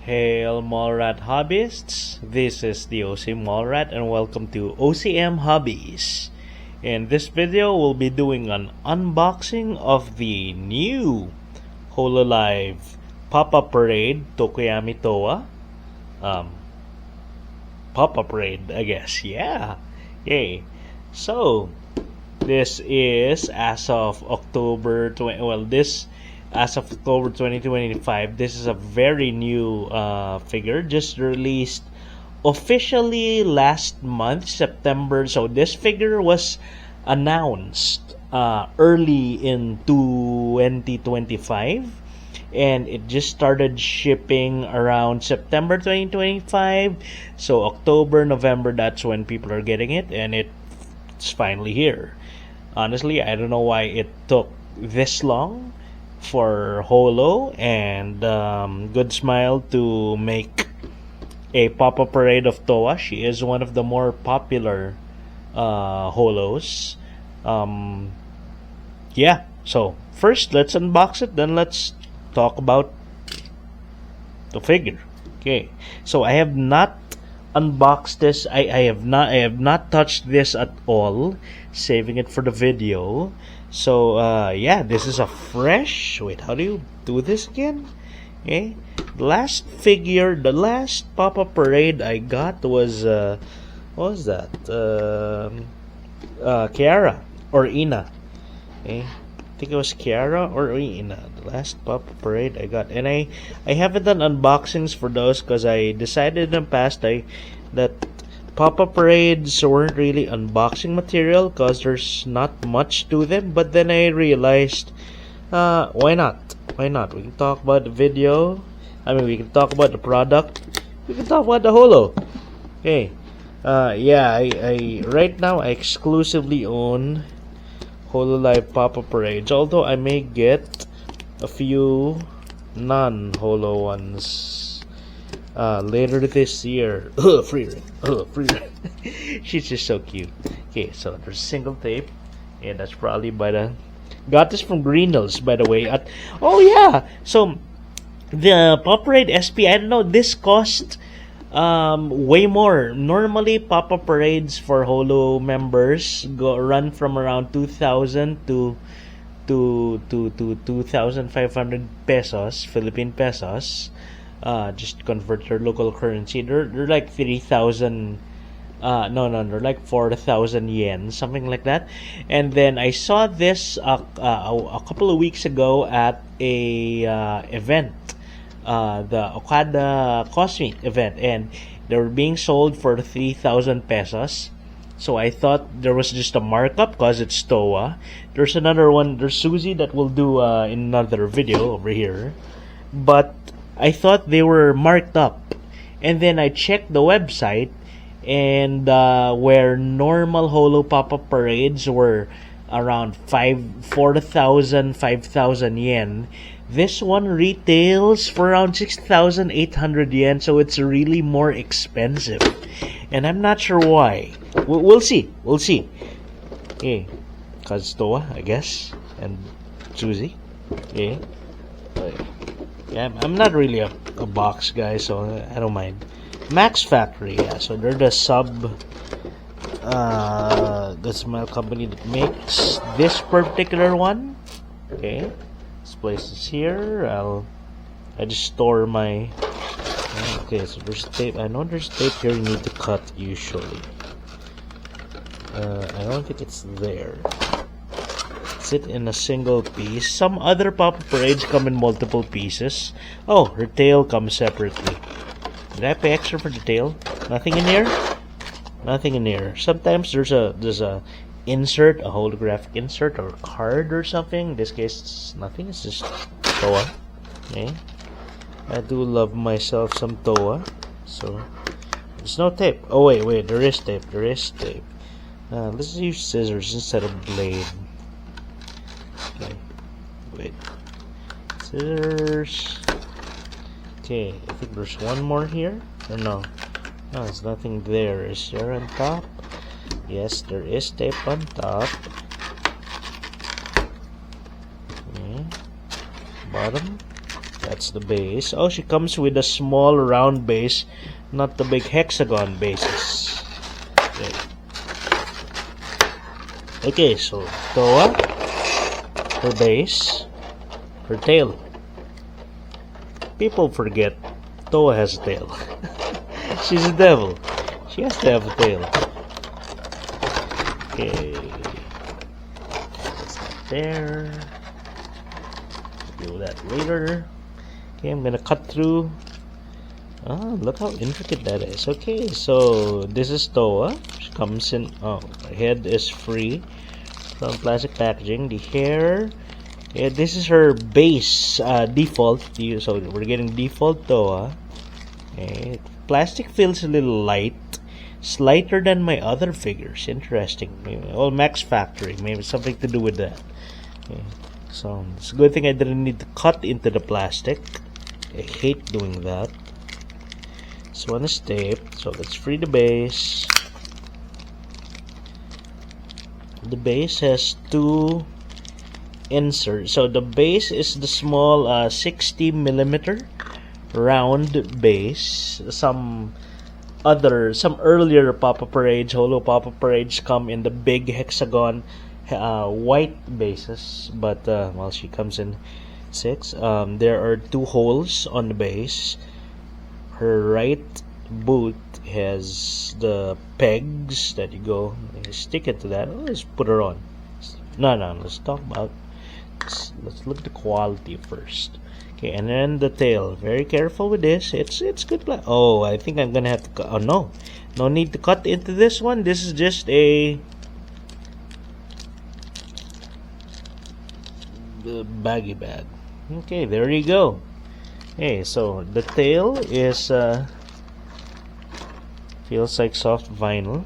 Hail Mallrat Hobbyists, this is the OCM Mallrat and welcome to OCM Hobbies. In this video, we'll be doing an unboxing of the new Hololive Pop-Up Parade Tokoyami Towa Pop-Up Parade, I guess. Yeah. Yay. So, this is as of October 2025. This is a very new figure, just released officially last month, September. So this figure was announced early in 2025, and it just started shipping around September 2025. So October, November, that's when people are getting it, and it's finally here. Honestly, I don't know why it took this long for Holo and Good Smile to make a pop-up parade of Towa. She is one of the more popular Holos. Yeah, so first let's unbox it, then let's talk about the figure. Okay, so I have not unboxed this. I have not touched this at all, saving it for the video. So yeah, this is a fresh, wait, how do you do this again? Okay, the last pop-up parade I got was what was that? Kiara or Ina. Okay, I think it was Kiara or Ina, the last pop-up parade I got. And I haven't done unboxings for those because I decided in the past that pop-up parades weren't really unboxing material because there's not much to them. But then I realized, why not? We can talk about the video. We can talk about the product. We can talk about the Holo. Okay. Yeah, I right now I exclusively own Hololive Pop-Up Parades, although I may get a few non-Holo ones later this year. Free rent. She's just so cute. Okay, so there's single tape, and that's probably got this from Green Hills, by the way. Oh yeah, so the Pop Parade SP, I don't know, this cost way more. Normally pop-up parades for Holo members run from around 2,000 to 2,500 pesos, Philippine pesos. Just convert your local currency. They're like 3,000. No, they're like 4,000 yen, something like that. And then I saw this a couple of weeks ago at a event, the Okada Cosmeet event, and they were being sold for 3,000 pesos. So I thought there was just a markup because it's Towa. There's another one. There's Suzy that we'll do in another video over here, but I thought they were marked up. And then I checked the website, and where normal Holo pop-up parades were around 4,000, 5,000 yen, this one retails for around 6,800 yen, so it's really more expensive. And I'm not sure why. We'll see. Okay, cause Towa, I guess, and Suzy. Okay. Yeah, I'm not really a box guy, so I don't mind. Max Factory, yeah, so they're the the small company that makes this particular one. Okay, this place is here. I just store my. Okay, so there's tape. I know there's tape here you need to cut usually. I don't think it's there. It in a single piece. Some other pop-up parades come in multiple pieces. Oh, her tail comes separately. Did I pay extra for the tail? Nothing in here? Nothing in here. Sometimes there's a insert, a holographic insert or card or something. In this case, it's nothing. It's just Towa. Okay. I do love myself some Towa. So there's no tape. Oh wait, there is tape. Let's use scissors instead of blade. Okay, wait. Scissors. Okay, I think there's one more here. Or no? No, there's nothing there. Is there on top? Yes, there is tape on top. Okay. Bottom. That's the base. Oh, she comes with a small round base, not the big hexagon bases. Okay, so Towa, her base, her tail. People forget Towa has a tail. She's a devil. She has to have a tail. Okay. That's not there. Do that later. Okay, I'm gonna cut through. Oh, look how intricate that is. Okay, so this is Towa. She comes in. Oh, the head is free from plastic packaging. The hair. Yeah, this is her base default. So we're getting default Towa. Okay. Plastic feels a little light. It's lighter than my other figures. Interesting. Maybe, well, Max Factory. Maybe something to do with that. Okay. So it's a good thing I didn't need to cut into the plastic. I hate doing that. This one is taped, so let's free the base. The base has two inserts. So the base is the small 60mm round base. Some earlier Pop-Up Parades, Holo Pop-Up Parades come in the big hexagon white bases, but well, she comes in 6. There are 2 holes on the base. Her right boot has the pegs that you go stick it to that. Let's put her on. No, let's talk about. Let's look at the quality first. Okay, and then the tail. Very careful with this. It's good. Oh, I think I'm gonna have to cut. Oh no need to cut into this one. This is just a baggy bag. Okay, there you go. Okay, so the tail is feels like soft vinyl.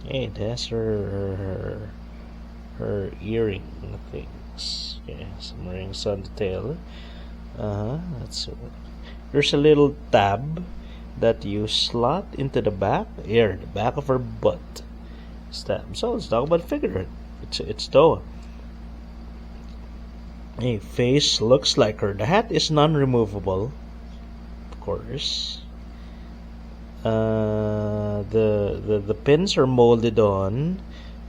Hey, that's her earring things. Okay, some rings on the tail. That's there's a little tab that you slot into the back. Here, the back of her butt. Stab. So let's talk about figure. It's Towa. Hey, face looks like her. The hat is non-removable, of course. The pins are molded on.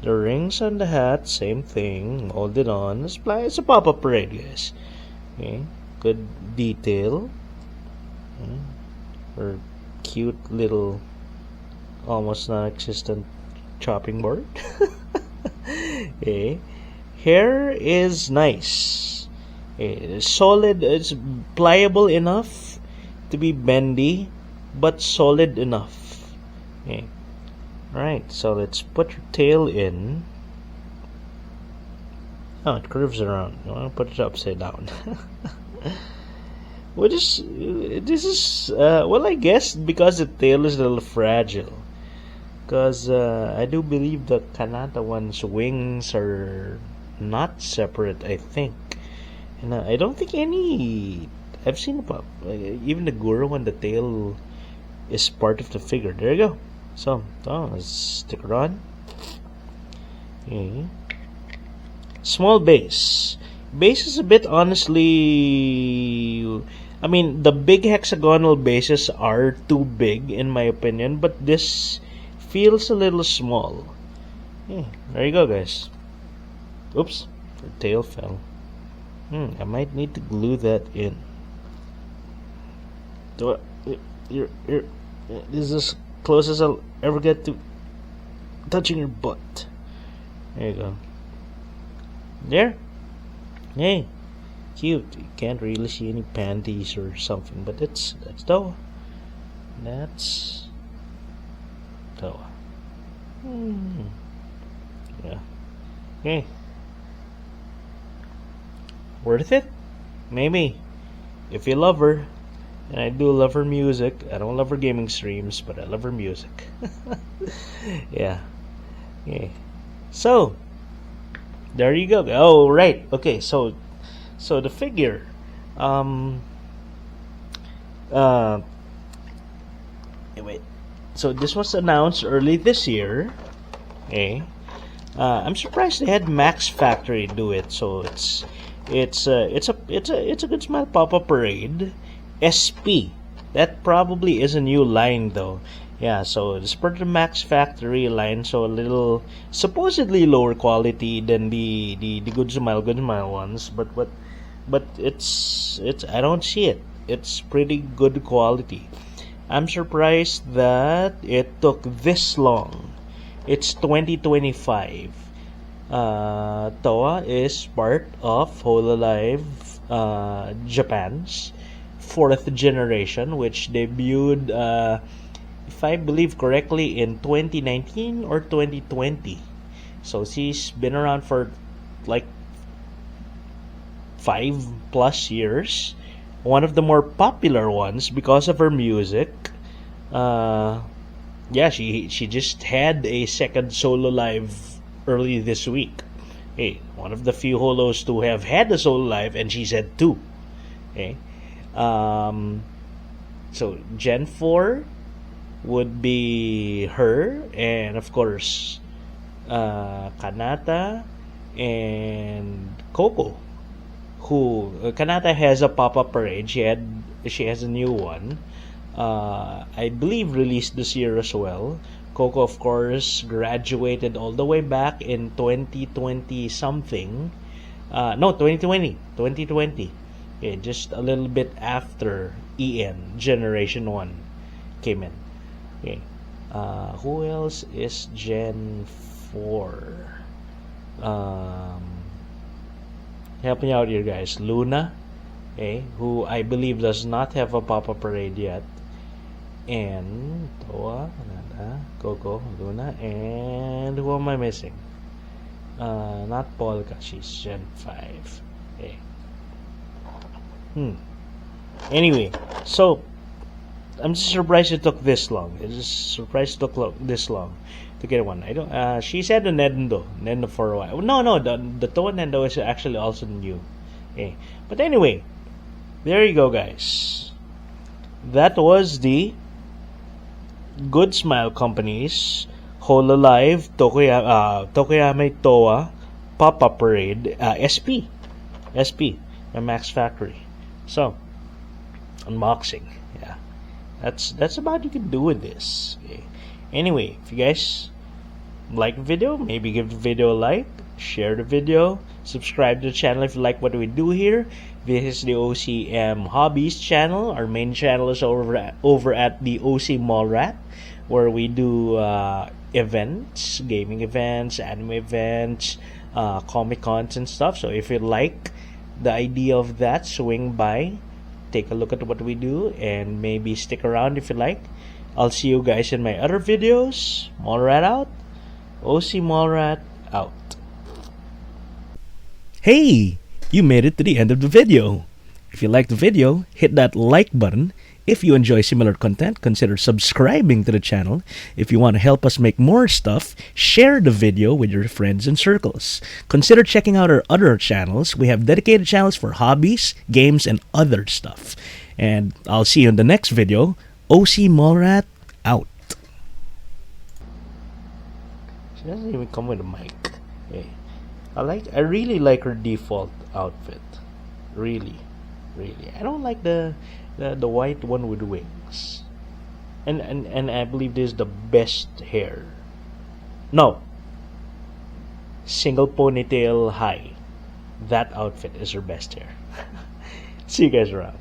The rings on the hat, same thing, molded on. It's a Pop-Up Parade, guys. Okay, good detail. Her cute little, almost non-existent chopping board. Okay, hair is nice. It's solid. It's pliable enough to be bendy, but solid enough. Okay. Alright, so let's put your tail in. Oh, it curves around. You want to put it upside down. This is well, I guess because the tail is a little fragile. Because I do believe the Kanata one's wings are not separate, I think. And I don't think I've seen even the Guru one, the tail is part of the figure. There you go. So, let's stick it on. Okay. Small base. Base is a bit, honestly, I mean, the big hexagonal bases are too big, in my opinion, but this feels a little small. Yeah, there you go, guys. Oops, the tail fell. I might need to glue that in. This is as close as I'll ever get to touching your butt. There you go. There. Hey, cute. You can't really see any panties or something, but that's Towa. That's Towa. Yeah. Okay. Worth it? Maybe. If you love her. And I do love her music. I don't love her gaming streams, but I love her music. Yeah. Okay. So, there you go. Oh, right. Okay, so the figure. Wait. So this was announced early this year. Okay. I'm surprised they had Max Factory do it. So It's a good smile pop-up parade. SP. That probably is a new line though. Yeah, so it's per the Max Factory line, so a little supposedly lower quality than the Good Smile ones, but it's I don't see it. It's pretty good quality. I'm surprised that it took this long. It's 2025. Towa is part of Hololive Japan's fourth generation, which debuted, if I believe correctly, in 2019 or 2020. So she's been around for like 5+ years. One of the more popular ones because of her music. Yeah, she just had a second solo live early this week. Hey, one of the few holos to have had a solo live, and she said two. Okay, so Gen 4 would be her, and of course, Kanata and Coco. Who Kanata has a pop-up parade. She has a new one. I believe released this year as well. Coco, of course, graduated all the way back in 2020 something. No, 2020. 2020. Yeah, just a little bit after EN Generation 1 came in. Okay. Who else is Gen 4? Help me out here, guys. Luna, okay, who I believe does not have a pop-up parade yet. And Towa, Coco, Luna, and who am I missing? Not Polka, she's Gen 5. Okay. Anyway, so I'm just surprised it took this long. I'm just surprised it took this long to get one. I don't. She said the Nendo for a while. No, the Towa Nendo is actually also new. Okay, but anyway, there you go, guys. That was the Good Smile Company's Hololive Tokoyami Towa Popup Parade SP, the Max Factory. So, unboxing. Yeah, that's about you can do with this. Okay. Anyway, if you guys like the video, maybe give the video a like, share the video, subscribe to the channel if you like what we do here. This is the OCM Hobbies channel. Our main channel is over at the OC Mall Rat, where we do events, gaming events, anime events, Comic Cons and stuff. So if you like the idea of that, swing by, take a look at what we do, and maybe stick around if you like. I'll see you guys in my other videos. Mallrat out. OC Mallrat out. Hey! You made it to the end of the video. If you liked the video, hit that like button. If you enjoy similar content, consider subscribing to the channel. If you want to help us make more stuff, share the video with your friends and circles. Consider checking out our other channels. We have dedicated channels for hobbies, games, and other stuff. And I'll see you in the next video. OC Mallrat out. She doesn't even come with a mic. Hey, I really like her default outfit. Really. I don't like the white one with wings. And I believe this is the best hair. No. Single ponytail high. That outfit is her best hair. See you guys around.